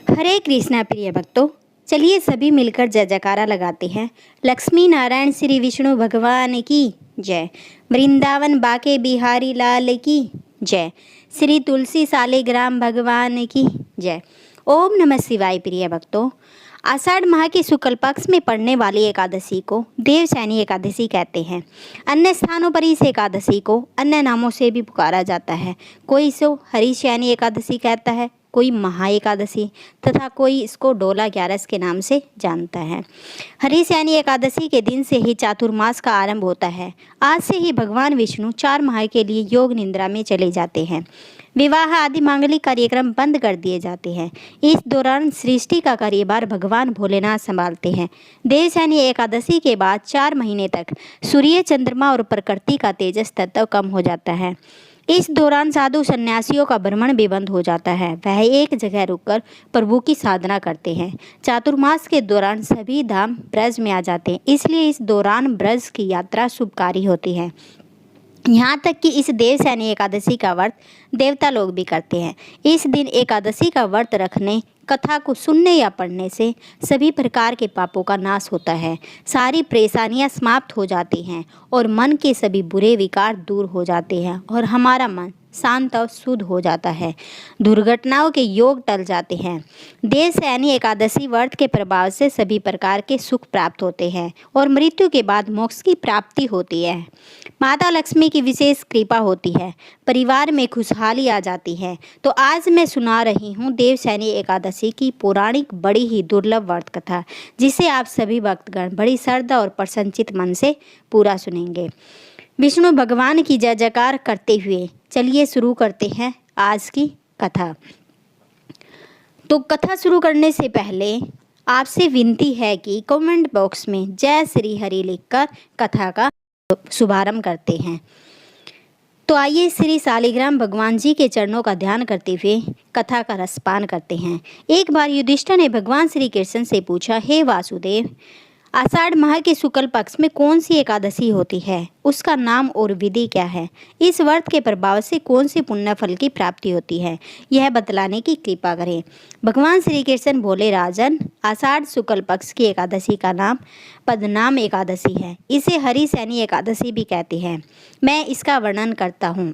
हरे कृष्णा प्रिय भक्तों, चलिए सभी मिलकर जय जयकारा लगाते हैं। लक्ष्मी नारायण श्री विष्णु भगवान की जय। वृंदावन बाके बिहारी लाल की जय। श्री तुलसी सालिग्राम भगवान की जय। ओम नमः शिवाय। प्रिय भक्तों, आषाढ़ माह के शुक्ल पक्ष में पड़ने वाली एकादशी को देवशयनी एकादशी कहते हैं। अन्य स्थानों पर इस एकादशी को अन्य नामों से भी पुकारा जाता है। कोई इसे हरिशयनी एकादशी कहता है, कोई महा एकादशी तथा कोई इसको डोला ग्यारस के नाम से जानता है। हरिशयनी एकादशी के दिन से ही चातुर्मास का आरंभ होता है। आज से ही भगवान विष्णु 4 माह के लिए योग निद्रा में चले जाते हैं। विवाह आदि मांगलिक कार्यक्रम बंद कर दिए जाते हैं। इस दौरान सृष्टि का कार्यभार भगवान भोलेनाथ संभालते हैं। देवशयनी एकादशी के बाद 4 महीने तक सूर्य, चंद्रमा और प्रकृति का तेजस तत्व कम हो जाता है। इस दौरान साधु सन्यासियों का भ्रमण भी बंद हो जाता है। वह एक जगह रुककर प्रभु की साधना करते हैं। चातुर्मास के दौरान सभी धाम ब्रज में आ जाते हैं, इसलिए इस दौरान ब्रज की यात्रा शुभकारी होती है। यहाँ तक कि इस देवशयनी एकादशी का व्रत देवता लोग भी करते हैं। इस दिन एकादशी का व्रत रखने, कथा को सुनने या पढ़ने से सभी प्रकार के पापों का नाश होता है। सारी परेशानियाँ समाप्त हो जाती हैं और मन के सभी बुरे विकार दूर हो जाते हैं और हमारा मन शांत और शुद्ध हो जाता है। दुर्घटनाओं के योग टल जाते हैं। देवशयनी एकादशी व्रत के प्रभाव से सभी प्रकार के सुख प्राप्त होते हैं और मृत्यु के बाद मोक्ष की प्राप्ति होती है। माता लक्ष्मी की विशेष कृपा होती है, परिवार में खुशहाली आ जाती है। तो आज मैं सुना रही हूँ देवशयनी एकादशी की पौराणिक बड़ी ही दुर्लभ व्रत कथा, जिसे आप सभी भक्तगण बड़ी श्रद्धा और प्रसन्नचित मन से पूरा सुनेंगे। विष्णु भगवान की जय जयकार करते हुए चलिए शुरू करते हैं आज की कथा। तो कथा शुरू करने से पहले आपसे विनती है कि कमेंट बॉक्स में जय श्री हरि लिखकर कथा का शुभारंभ करते हैं। तो आइए श्री सालिग्राम भगवान जी के चरणों का ध्यान करते हुए कथा का रसपान करते हैं। एक बार युधिष्ठिर ने भगवान श्री कृष्ण से पूछा, हे वासुदेव, आषाढ़ माह के शुक्ल पक्ष में कौन सी एकादशी होती है? उसका नाम और विधि क्या है? इस व्रत के प्रभाव से कौन से पुण्य फल की प्राप्ति होती है? यह बतलाने की कृपा करें। भगवान श्री कृष्ण बोले, राजन, आषाढ़ शुक्ल पक्ष की एकादशी का नाम पद्मनाभ एकादशी है। इसे हरिशयनी एकादशी भी कहते हैं। मैं इसका वर्णन करता हूँ।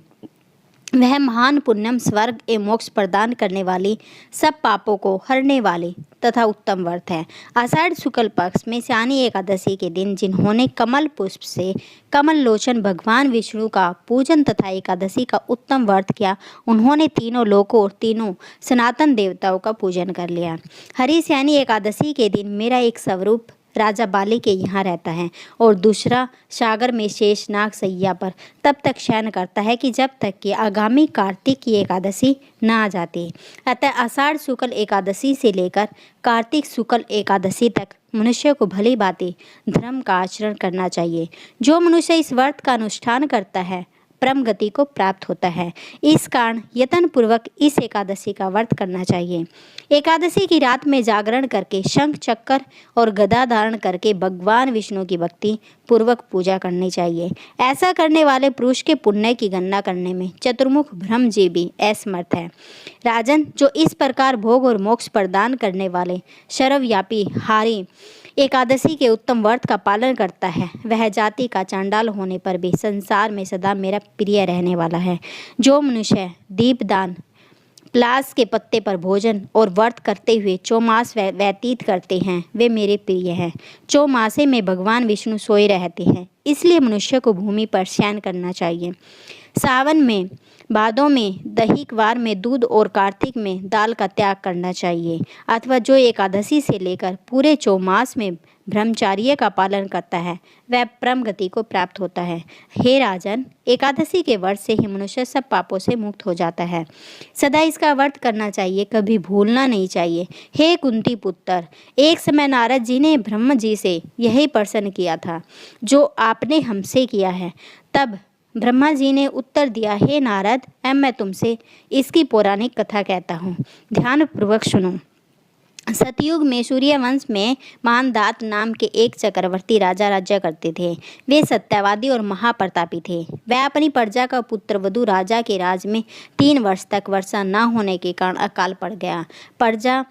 वह महान पुण्यम, स्वर्ग एवं मोक्ष प्रदान करने वाली, सब पापों को हरने वाली तथा उत्तम व्रत है। आषाढ़ शुक्ल पक्ष में शयनी एकादशी के दिन जिन्होंने कमल पुष्प से कमल लोचन भगवान विष्णु का पूजन तथा एकादशी का उत्तम व्रत किया, उन्होंने तीनों लोकों और तीनों सनातन देवताओं का पूजन कर लिया। हरिशयनी एकादशी के दिन मेरा एक स्वरूप राजा बाली के यहाँ रहता है और दूसरा सागर में शेषनाग सैया पर तब तक शयन करता है कि जब तक कि आगामी कार्तिक की एकादशी न आ जाती। अतः आषाढ़ शुक्ल एकादशी से लेकर कार्तिक शुक्ल एकादशी तक मनुष्य को भली भांति धर्म का आचरण करना चाहिए। जो मनुष्य इस व्रत का अनुष्ठान करता है परम गति को प्राप्त होता है। इस कारण यत्न पूर्वक इस एकादशी का व्रत करना चाहिए। एकादशी की रात में जागरण करके शंख चक्र और गदा धारण करके भगवान विष्णु की भक्ति पूर्वक पूजा करनी चाहिए। ऐसा करने वाले पुरुष के पुण्य की गणना करने में चतुर्मुख ब्रह्म जी भी असमर्थ है। राजन, जो इस प्रकार भोग और मोक्ष प्रदान करने वाले सर्वव्यापी हारी एकादशी के उत्तम व्रत का पालन करता है, वह जाति का चांडाल होने पर भी संसार में सदा मेरा प्रिय रहने वाला है। जो मनुष्य दीपदान, प्लास के पत्ते पर भोजन और व्रत करते हुए चौमास व्यतीत करते हैं, वे मेरे प्रिय हैं। चौमासे में भगवान विष्णु सोए रहते हैं, इसलिए मनुष्य को भूमि पर शयन करना चाहिए। सावन में, भादों में दहीकवार में दूध और कार्तिक में दाल का त्याग करना चाहिए। अथवा जो एकादशी से लेकर पूरे चौमास में ब्रह्मचार्य का पालन करता है, वह परम गति को प्राप्त होता है। हे राजन, एकादशी के व्रत से ही मनुष्य सब पापों से मुक्त हो जाता है। सदा इसका व्रत करना चाहिए, कभी भूलना नहीं चाहिए। हे कुंती पुत्र, एक समय नारद जी ने ब्रह्म जी से यही प्रश्न किया था जो आपने हमसे किया है। तब ब्रह्मा जी ने उत्तर दिया, हे नारद, अब मैं तुमसे इसकी पौराणिक कथा कहता हूँ, ध्यान पूर्वक सुनो। सतयुग में सूर्यवंश में मानदात नाम के एक चक्रवर्ती राजा राज्य करते थे। वे सत्यवादी और महाप्रतापी थे। वह अपनी प्रजा का पुत्रवधू राजा के राज में 3 वर्ष तक वर्षा न होने के कारण अकाल पड़ गया। प्रजा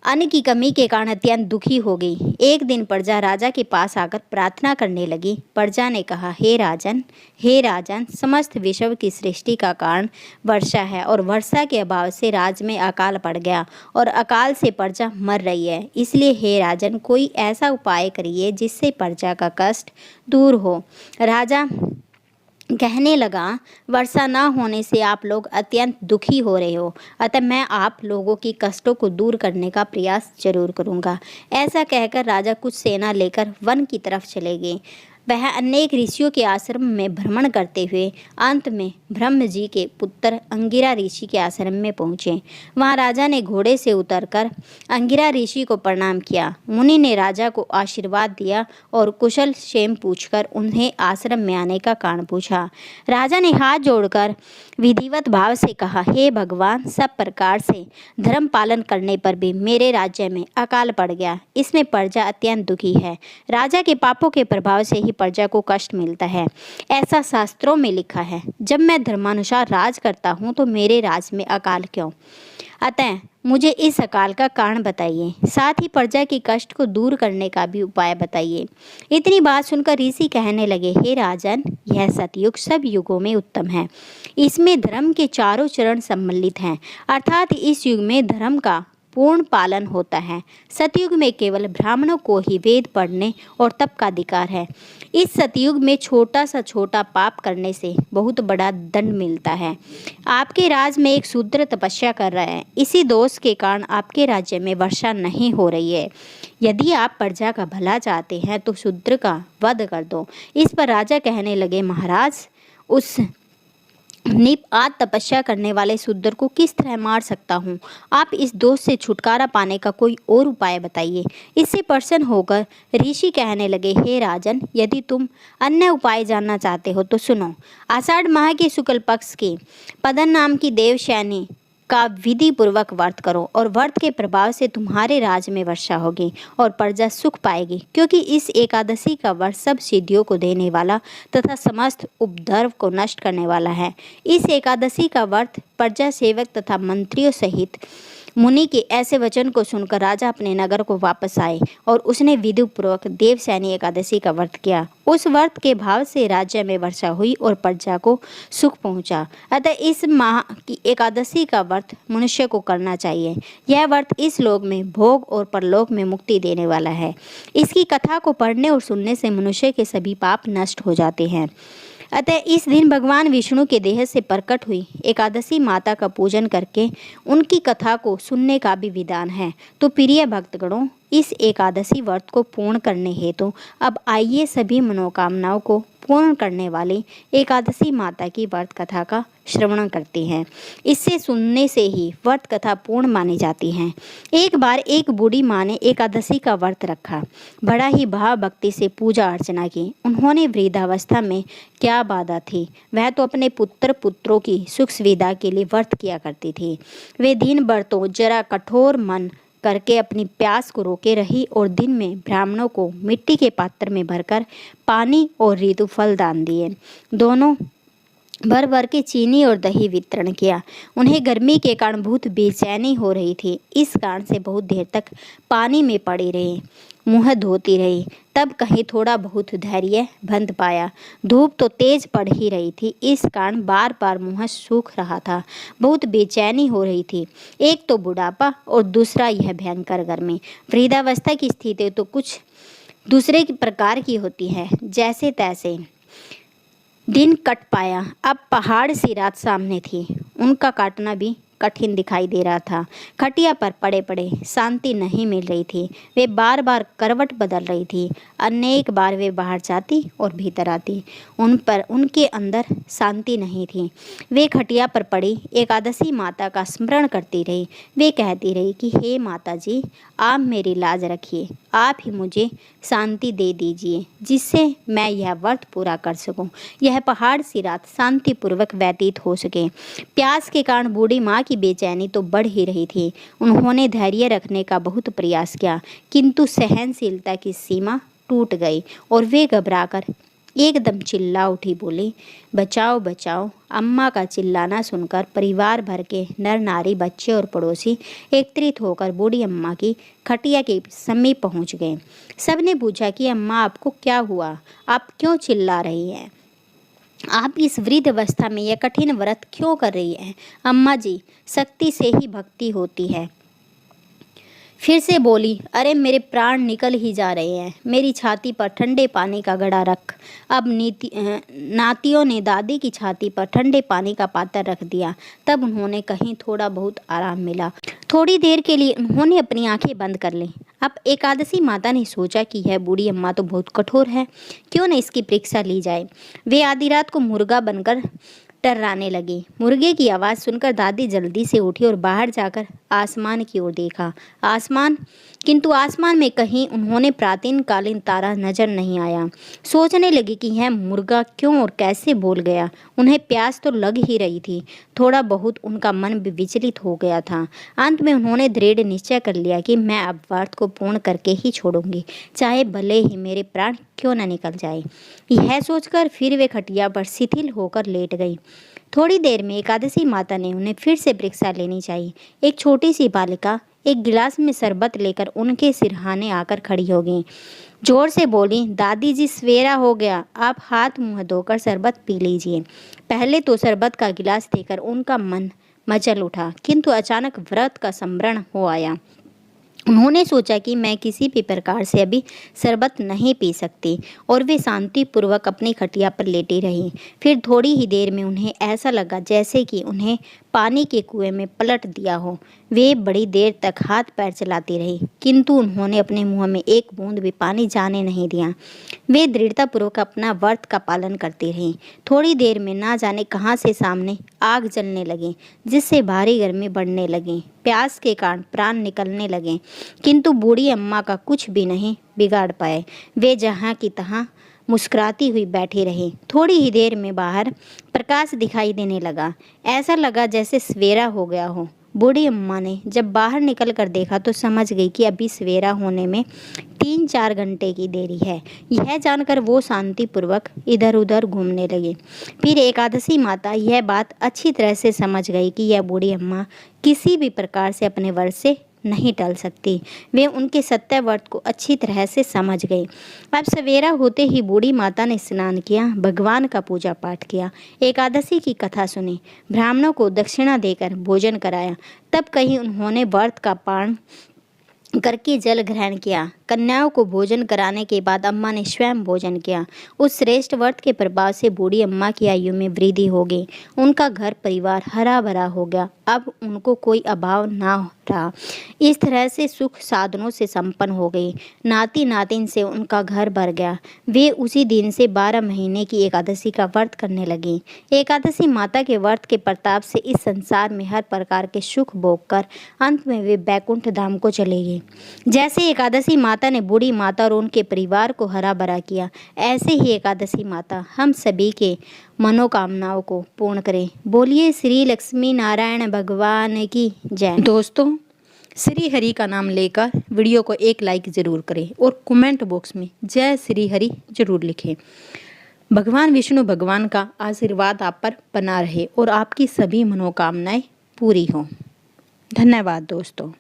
अन्न की कमी के कारण अत्यंत दुखी हो गई। एक दिन प्रजा राजा के पास आकर प्रार्थना करने लगी। प्रजा ने कहा, हे राजन, समस्त विश्व की सृष्टि का कारण वर्षा है और वर्षा के अभाव से राज्य में अकाल पड़ गया और अकाल से प्रजा मर रही है। इसलिए हे राजन, कोई ऐसा उपाय करिए जिससे प्रजा का कष्ट दूर हो। राजा कहने लगा, वर्षा न होने से आप लोग अत्यंत दुखी हो रहे हो, अतः मैं आप लोगों की कष्टों को दूर करने का प्रयास जरूर करूंगा। ऐसा कहकर राजा कुछ सेना लेकर वन की तरफ चले गए। वह अनेक ऋषियों के आश्रम में भ्रमण करते हुए अंत में ब्रह्म जी के पुत्र अंगिरा ऋषि के आश्रम में पहुँचे। वहाँ राजा ने घोड़े से उतरकर अंगिरा ऋषि को प्रणाम किया। मुनि ने राजा को आशीर्वाद दिया और कुशल क्षेम पूछकर उन्हें आश्रम में आने का कारण पूछा। राजा ने हाथ जोड़कर विधिवत भाव से कहा, हे भगवान, सब प्रकार से धर्म पालन करने पर भी मेरे राज्य में अकाल पड़ गया। इसमें प्रजा अत्यंत दुखी है। राजा के पापों के प्रभाव से ही प्रजा को कष्ट मिलता है। ऐसा शास्त्रों में लिखा है। जब मैं धर्मानुसार राज करता हूँ तो मेरे राज में अकाल क्यों? अतः मुझे इस अकाल का कारण बताइए, साथ ही प्रजा के कष्ट को दूर करने का भी उपाय बताइए। इतनी बात सुनकर ऋषि कहने लगे, हे राजन, यह सतयुग सब युगों में उत्तम है। इसमें धर्म के चारों चरण सम्मिलित हैं, अर्थात इस युग में धर्म का पूर्ण पालन होता है। सतयुग में केवल ब्राह्मणों को ही वेद पढ़ने और तप का अधिकार है। इस सतयुग में छोटा सा छोटा पाप करने से बहुत बड़ा दंड मिलता है। आपके राज में एक शूद्र तपस्या कर रहा है। इसी दोष के कारण आपके राज्य में वर्षा नहीं हो रही है। यदि आप प्रजा का भला चाहते हैं तो शूद्र का वध कर दो। इस पर राजा कहने लगे, महाराज, उस निपात तपस्या करने वाले शूद्र को किस तरह मार सकता हूँ? आप इस दोष से छुटकारा पाने का कोई और उपाय बताइए। इससे प्रसन्न होकर ऋषि कहने लगे, हे राजन, यदि तुम अन्य उपाय जानना चाहते हो तो सुनो। आषाढ़ माह के शुक्ल पक्ष के पदन नाम की देवशैनी का विधि पूर्वक व्रत करो और व्रत के प्रभाव से तुम्हारे राज्य में वर्षा होगी और प्रजा सुख पाएगी, क्योंकि इस एकादशी का व्रत सब सिद्धियों को देने वाला तथा समस्त उपद्रव को नष्ट करने वाला है। इस एकादशी का व्रत प्रजा सेवक तथा मंत्रियों सहित मुनि के ऐसे वचन को सुनकर राजा अपने नगर को वापस आए और उसने विधि पूर्वक देवशैनी एकादशी का व्रत किया। उस व्रत के भाव से राज्य में वर्षा हुई और प्रजा को सुख पहुंचा। अतः इस माह की एकादशी का व्रत मनुष्य को करना चाहिए। यह व्रत इस लोक में भोग और परलोक में मुक्ति देने वाला है। इसकी कथा को पढ़ने और सुनने से मनुष्य के सभी पाप नष्ट हो जाते हैं। अतः इस दिन भगवान विष्णु के देह से प्रकट हुई एकादशी माता का पूजन करके उनकी कथा को सुनने का भी विधान है। तो प्रिय भक्तगणों, इस एकादशी व्रत को पूर्ण करने हेतु अब आइए सभी मनोकामनाओं को पूर्ण करने वाली एकादशी माता की व्रत कथा का श्रवण करते हैं। इससे सुनने से ही व्रत कथा पूर्ण मानी जाती है। एक बार एक बूढ़ी माँ ने एकादशी का व्रत रखा। बड़ा ही भाव भक्ति से पूजा अर्चना की। उन्होंने वृद्धावस्था में क्या बाधा थी, वह तो अपने पुत्र पुत्रों की सुख सुविधा के लिए व्रत किया करती थी। वे दिन भर तो जरा कठोर मन करके अपनी प्यास को रोके रही और दिन में ब्राह्मणों को मिट्टी के पात्र में भरकर पानी और ऋतु फल दान दिए। दोनों भर भर के चीनी और दही वितरण किया। उन्हें गर्मी के कारण बहुत बेचैनी हो रही थी। इस कारण से बहुत देर तक पानी में पड़ी रही, मुँह धोती रही। तब कहीं थोड़ा बहुत धैर्य बंध पाया। धूप तो तेज पड़ ही रही थी, इस कारण बार बार मुँह सूख रहा था। बहुत बेचैनी हो रही थी। एक तो बुढ़ापा और दूसरा यह भयंकर गर्मी। वृद्धावस्था की स्थिति तो कुछ दूसरे प्रकार की होती है। जैसे तैसे दिन कट पाया। अब पहाड़ सी रात सामने थी। उनका काटना भी कठिन दिखाई दे रहा था। खटिया पर पड़े पड़े शांति नहीं मिल रही थी। वे बार बार करवट बदल रही थी। अनेक बार वे बाहर जाती और भीतर आती। उनके अंदर शांति नहीं थी। वे खटिया पर पड़ी एकादशी माता का स्मरण करती रही। वे कहती रही कि हे माता जी, आप मेरी लाज रखिए, आप ही मुझे शांति दे दीजिए, जिससे मैं यह व्रत पूरा कर सकूं, यह पहाड़ सी रात शांतिपूर्वक व्यतीत हो सके। प्यास के कारण बूढ़ी माँ की बेचैनी तो बढ़ ही रही थी। उन्होंने धैर्य रखने का बहुत प्रयास किया, किंतु सहनशीलता की सीमा टूट गई और वे घबराकर एकदम चिल्ला उठी, बोली, बचाओ बचाओ। अम्मा का चिल्लाना सुनकर परिवार भर के नर नारी, बच्चे और पड़ोसी एकत्रित होकर बूढ़ी अम्मा की खटिया के समीप पहुंच गए। सबने पूछा कि अम्मा, आपको क्या हुआ? आप क्यों चिल्ला रही हैं? आप इस वृद्ध अवस्था में यह कठिन व्रत क्यों कर रही हैं? अम्मा जी, शक्ति से ही भक्ति होती है। फिर से बोली, अरे मेरे प्राण निकल ही जा रहे हैं। मेरी छाती पर ठंडे पानी का घड़ा रख। अब नातियों ने दादी की छाती पर ठंडे पानी का पात्र रख दिया। तब उन्होंने कहीं थोड़ा बहुत आराम मिला। थोड़ी देर के लिए उन्होंने अपनी आंखें बंद कर लीं। अब एकादशी माता ने सोचा कि यह बूढ़ी अम्मा तो बहुत कठोर है, क्यों न इसकी परीक्षा ली जाए। वे आधी रात को मुर्गा बनकर टर्राने लगी। मुर्गे की आवाज़ सुनकर दादी जल्दी से उठी और बाहर जाकर आसमान की ओर देखा। किंतु आसमान में कहीं उन्होंने प्राचीन कालीन तारा नजर नहीं आया। सोचने लगी कि यह मुर्गा क्यों और कैसे बोल गया। उन्हें प्यास तो लग ही रही थी, थोड़ा बहुत उनका मन भी विचलित हो गया था। अंत में उन्होंने दृढ़ निश्चय कर लिया कि मैं अब व्रत को पूर्ण करके ही छोड़ूंगी, चाहे भले ही मेरे प्राण क्यों न निकल जाए। यह सोचकर फिर वे खटिया पर शिथिल होकर लेट गई। थोड़ी देर में एकादशी माता ने उन्हें फिर से परीक्षा लेनी चाहिए। एक छोटी सी बालिका एक गिलास में शरबत लेकर उनके सिरहाने आकर खड़ी हो गई। जोर से बोली, दादी जी, सवेरा हो गया, आप हाथ मुंह धोकर शरबत पी लीजिए। पहले तो शरबत का गिलास देकर उनका मन मचल उठा, किंतु अचानक व्रत का स्मरण हो आया। उन्होंने सोचा कि मैं किसी भी प्रकार से अभी शरबत नहीं पी सकती, और वे शांतिपूर्वक अपनी खटिया पर लेटी रहीं। फिर थोड़ी ही देर में उन्हें ऐसा लगा जैसे कि उन्हें पानी के कुएं में पलट दिया हो। वे बड़ी देर तक हाथ पैर चलाती रही, किंतु उन्होंने अपने मुंह में एक बूंद भी पानी जाने नहीं दिया। वे दृढ़तापूर्वक अपना व्रत का पालन करती रहीं। थोड़ी देर में ना जाने कहाँ से सामने आग जलने लगी, जिससे भारी गर्मी बढ़ने लगी। प्यास के कारण प्राण निकलने लगे, किंतु बूढ़ी अम्मा का कुछ भी नहीं बिगाड़ पाए। वे जहाँ की तहाँ मुस्कुराती हुई बैठी रही। थोड़ी ही देर में बाहर प्रकाश दिखाई देने लगा। ऐसा लगा जैसे सवेरा हो गया हो। बूढ़ी अम्मा ने जब बाहर निकल कर देखा तो समझ गई कि अभी सवेरा होने में 3-4 घंटे की देरी है। यह जानकर वो शांतिपूर्वक इधर उधर घूमने लगे। फिर एकादशी माता यह बात अच्छी तरह से समझ गई कि यह बूढ़ी अम्मा किसी भी प्रकार से अपने व्रत से नहीं टल सकती। वे उनके सत्य व्रत को अच्छी तरह से समझ गई। अब सवेरा होते ही बूढ़ी माता ने स्नान किया, भगवान का पूजा पाठ किया, एकादशी की कथा सुनी, ब्राह्मणों को दक्षिणा देकर भोजन कराया। तब कहीं उन्होंने व्रत का पारण करके जल ग्रहण किया। कन्याओं को भोजन कराने के बाद अम्मा ने स्वयं भोजन किया। उस श्रेष्ठ व्रत के प्रभाव से बूढ़ी अम्मा की आयु में वृद्धि हो गई। उनका घर परिवार हरा भरा हो गया। अब उनको कोई अभाव ना रहा। इस तरह से सुख साधनों से संपन्न हो गई। नाती नातिन से उनका घर भर गया। वे उसी दिन से 12 महीने की एकादशी का व्रत करने लगी। एकादशी माता के व्रत के प्रताप से इस संसार में हर प्रकार के सुख भोग कर अंत में वे बैकुंठ धाम को चले गए। जैसे एकादशी माता ने बूढ़ी माता और उनके परिवार को हरा भरा किया, ऐसे ही एकादशी माता हम सभी के मनोकामनाओं को पूर्ण करे। बोलिए श्री लक्ष्मी नारायण भगवान की जय। दोस्तों, श्री हरि का नाम लेकर वीडियो को एक लाइक ज़रूर करें और कमेंट बॉक्स में जय श्री हरि जरूर लिखें। भगवान विष्णु भगवान का आशीर्वाद आप पर बना रहे और आपकी सभी मनोकामनाएं पूरी हों। धन्यवाद दोस्तों।